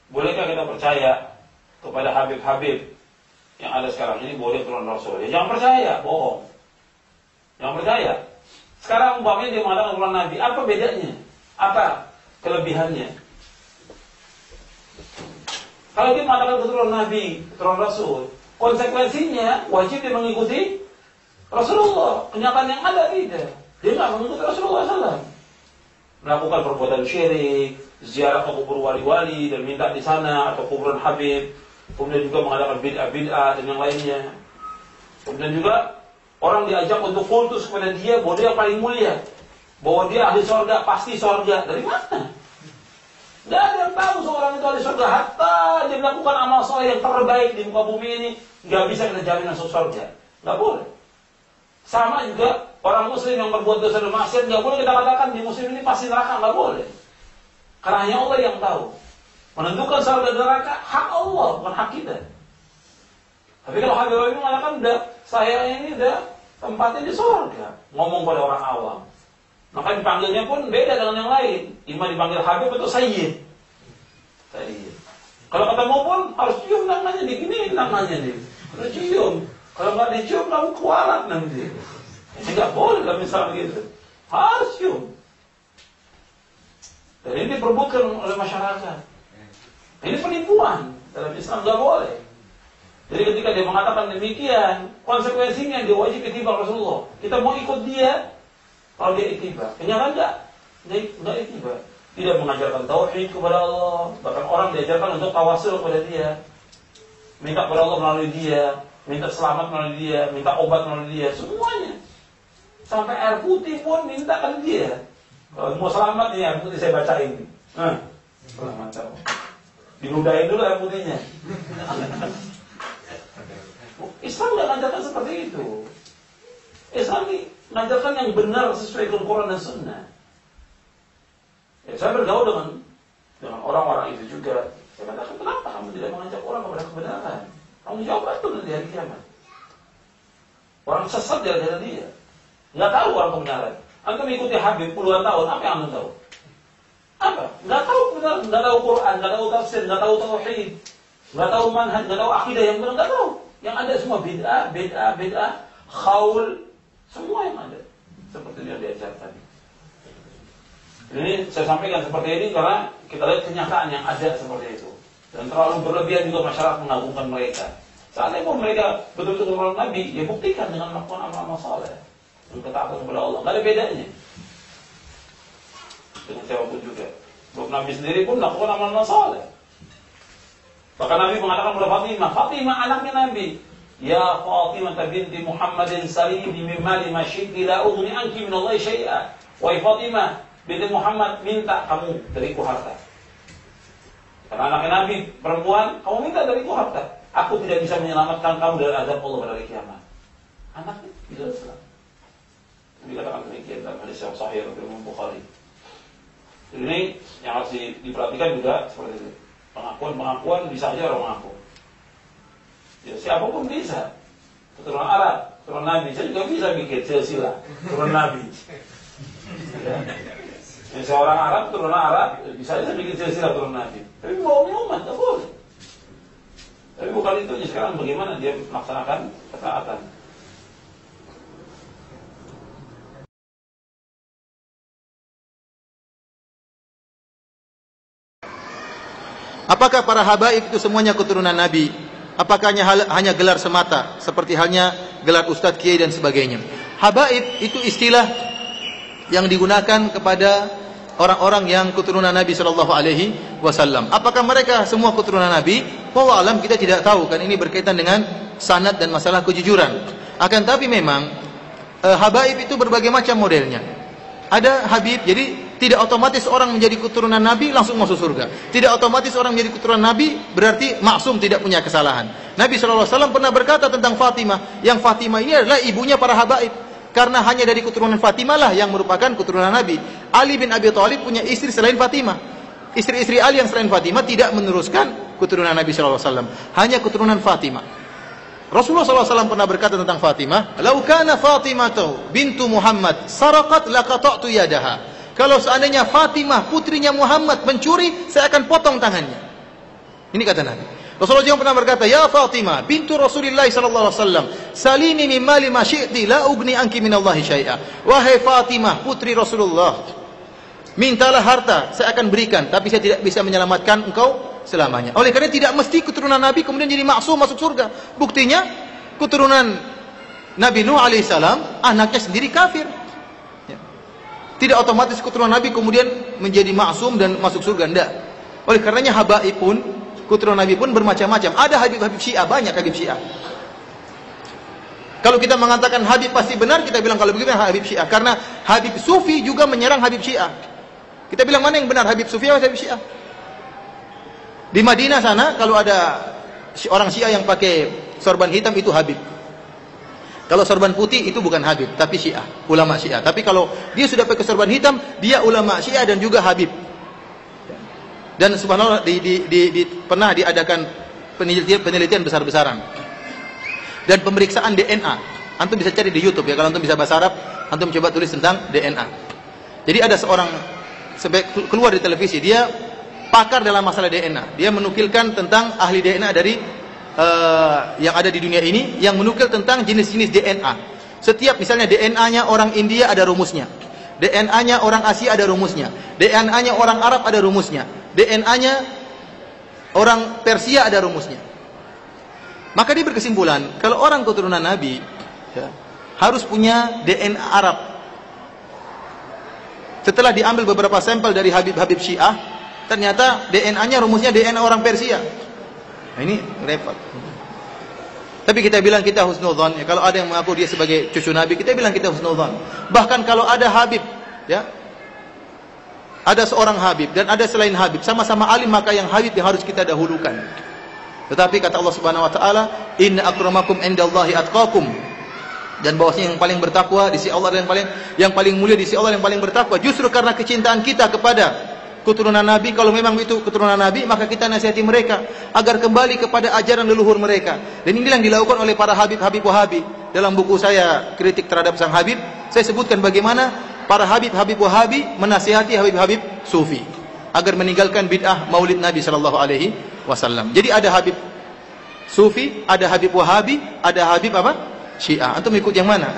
Bolehkah kita percaya kepada Habib-Habib yang ada sekarang ini boleh keturunan Rasul? Ya jangan percaya, bohong. Jangan percaya. Sekarang umpamanya dia mengatakan keturunan Nabi, apa bedanya? Apa kelebihannya? Kalau dia mengatakan keturunan Nabi, keturunan Rasul, konsekuensinya wajib dia mengikuti Rasulullah. Kenyataan yang ada tidak. Dia nggak mengikuti Rasulullah SAW. Melakukan perbuatan syirik, ziarah ke kubur wali-wali dan minta di sana atau kuburan Habib. Kemudian juga mengadakan bid'ah dan yang lainnya. Kemudian juga orang diajak untuk kultus kepada dia bahwa dia paling mulia, bahwa dia ahli surga, pasti surga. Dari mana? Tidak ada yang tahu seorang itu ahli surga. Hatta dia melakukan amal soleh yang terbaik di muka bumi ini, nggak bisa kita jamin masuk surga. Nggak boleh. Sama juga orang muslim yang berbuat dosa dan maksiat, nggak boleh kita katakan di muslim ini pasti neraka, nggak boleh. Karena hanya Allah yang tahu. Menentukan surga dan neraka hak Allah, bukan hak kita. Tapi kalau Habib ini mengatakan, saya ini tempatnya di surga, ngomong pada orang awam. Maka dipanggilnya pun beda dengan yang lain. Ima dipanggil Habib atau Sayyid. Sayyid. Kalau ketemu pun harus cium namanya, diginiin namanya nih. Harus cium. Kalau nggak dicium kamu kualat nanti. Ini nggak boleh kalau misalnya gitu. Harus cium. Dan ini diperbutkan oleh masyarakat. Ini penipuan dalam Islam, nggak boleh. Jadi ketika dia mengatakan demikian, konsekuensinya dia wajib ittiba Rasulullah. Kita mau ikut dia kalau dia ittiba. Kenyataan nggak ittiba. Tidak mengajarkan tauhid kepada Allah. Bahkan orang diajarkan untuk tawasul kepada dia, minta kepada Allah melalui dia, minta selamat melalui dia, minta obat melalui dia, semuanya. Sampai air putih pun minta ke dia. Kalau mau selamat nih air putih saya bacain. Selamat kamu. Diludahin dulu air putihnya. Islam tidak mengajarkan seperti itu. Islam mengajarkan yang benar sesuai dengan Quran dan Sunnah. Ya, saya bergaul dengan orang-orang itu juga. Saya katakan, kenapa kamu tidak mengajak orang kepada kebenaran? Kamu jawab betul nanti hari kiamat. Orang sesat gara-gara dia. Nggak tahu orang kebenaran. Antum mengikuti Habib puluhan tahun, apa yang antum tahu? Apa? Nggak tahu kebenaran, nggak tahu Quran, nggak tahu tafsir, nggak tahu tauhid, nggak tahu manhaj, nggak tahu akidah yang benar, nggak tahu. Yang ada semua bid'ah, khaul, semua yang ada. Seperti yang diajarkan. Ini saya sampaikan seperti ini karena kita lihat kenyataan yang ada seperti itu. Dan terlalu berlebihan juga masyarakat mengagungkan mereka. Seandainya pun mereka betul-betul orang Nabi, ya buktikan dengan melakukan amal-amal saleh, ketaatan kepada Allah. Nggak ada bedanya. Dengan siapapun juga. Belum Nabi sendiri pun melakukan amal-amal saleh. Bahkan Nabi mengatakan kepada Fatimah anaknya Nabi, ya Fatimah binti Muhammadin salini min mali ma syi'ti la ughni anki min Allah syai'a. Wahai Fatimah binti Muhammad, minta kamu dariku harta. Karena anaknya Nabi perempuan, kamu minta dariku harta. Aku tidak bisa menyelamatkan kamu dari azab Allah pada hari kiamat. Anaknya bisa selamat. Dikatakan demikian dalam hadis yang sahih dari Imam Bukhari. Jadi ini yang harus diperhatikan juga seperti itu. Pengakuan bisa aja orang mengaku. Ya, siapapun bisa. Keturunan Arab, keturunan Nabi, saya juga bisa bikin silsilah keturunan Nabi. Ya. Seorang Arab, keturunan Arab, bisa aja bikin silsilah keturunan Nabi. Tapi bohong-bohongan, tak boleh. Tapi bukan itu, sekarang bagaimana dia melaksanakan ketaatan. Apakah para habaib itu semuanya keturunan Nabi? Apakah hanya gelar semata, seperti halnya gelar ustadz, kiai dan sebagainya? Habaib itu istilah yang digunakan kepada orang-orang yang keturunan Nabi Shallallahu Alaihi Wasallam. Apakah mereka semua keturunan Nabi? Wallahu alam, kita tidak tahu, kan ini berkaitan dengan sanad dan masalah kejujuran. Akan tapi memang habaib itu berbagai macam modelnya. Ada habib, jadi tidak otomatis orang menjadi keturunan Nabi langsung masuk surga. Tidak otomatis orang menjadi keturunan Nabi berarti maksum, tidak punya kesalahan. Nabi SAW pernah berkata tentang Fatimah, yang Fatimah ini adalah ibunya para habaib. Karena hanya dari keturunan Fatimah lah yang merupakan keturunan Nabi. Ali bin Abi Thalib punya istri selain Fatimah. Istri-istri Ali yang selain Fatimah tidak meneruskan keturunan Nabi SAW. Hanya keturunan Fatimah. Rasulullah SAW pernah berkata tentang Fatimah, "Lau kana Fatimah bintu Muhammad saraqat laqata'tu yadaha." Kalau seandainya Fatimah putrinya Muhammad mencuri, saya akan potong tangannya. Ini kata Nabi. Rasulullah juga pernah berkata, "Ya Fatimah bintu Rasulillah sallallahu alaihi wasallam, salini min mali ma syi'ti la ugni anki min Allahi syai'a." Wahai Fatimah, putri Rasulullah, mintalah harta, saya akan berikan, tapi saya tidak bisa menyelamatkan engkau selamanya. Oleh karena tidak mesti keturunan Nabi kemudian jadi maksum masuk surga. Buktinya keturunan Nabi Nuh alaihissalam anaknya sendiri kafir. Tidak otomatis keturunan Nabi kemudian menjadi maksum dan masuk surga, enggak. Oleh karenanya habaib pun, keturunan Nabi pun bermacam-macam. Ada Habib-Habib Syiah, banyak Habib Syiah. Kalau kita mengatakan Habib pasti benar, kita bilang kalau begitu Habib Syiah. Karena Habib Sufi juga menyerang Habib Syiah. Kita bilang mana yang benar, Habib Sufi atau Habib Syiah? Di Madinah sana, kalau ada orang Syiah yang pakai sorban hitam, itu Habib. Kalau sorban putih, itu bukan Habib, tapi Syiah, ulama Syiah. Tapi kalau dia sudah pakai sorban hitam, dia ulama Syiah dan juga Habib. Dan subhanallah pernah diadakan penelitian besar-besaran dan pemeriksaan DNA. Antum bisa cari di YouTube ya, kalau antum bisa bahasa Arab, antum coba tulis tentang DNA. Jadi ada seorang keluar di televisi, dia pakar dalam masalah DNA. Dia menukilkan tentang ahli DNA dari yang ada di dunia ini, yang menukil tentang jenis-jenis DNA. Setiap misalnya DNA-nya orang India ada rumusnya, DNA-nya orang Asia ada rumusnya, DNA-nya orang Arab ada rumusnya, DNA-nya orang Persia ada rumusnya. Maka dia berkesimpulan, kalau orang keturunan Nabi ya, harus punya DNA Arab. Setelah diambil beberapa sampel dari Habib-Habib Syiah, ternyata DNA-nya rumusnya DNA orang Persia. Nah, ini repot. Tapi kita bilang kita husnudzon. Ya, kalau ada yang mengaku dia sebagai cucu Nabi, kita bilang kita husnudzon. Bahkan kalau ada Habib, ya, ada seorang Habib dan ada selain Habib, sama-sama alim, maka yang Habib yang harus kita dahulukan. Tetapi kata Allah Subhanahu Wa Taala, Inna akramakum indallahi atqakum. Dan bahwasanya yang paling bertakwa di sisi Allah dan yang paling mulia di sisi Allah yang paling bertakwa. Justru karena kecintaan kita kepada keturunan Nabi, kalau memang itu keturunan Nabi, maka kita nasihati mereka agar kembali kepada ajaran leluhur mereka. Dan ini yang dilakukan oleh para Habib-Habib Wahabi. Dalam buku saya kritik terhadap sang Habib, saya sebutkan bagaimana para Habib-Habib Wahabi menasihati Habib-Habib Sufi agar meninggalkan bid'ah Maulid Nabi sallallahu alaihi wasallam. Jadi ada Habib Sufi, ada Habib Wahabi, ada Habib apa? Syiah. Antum ikut yang mana?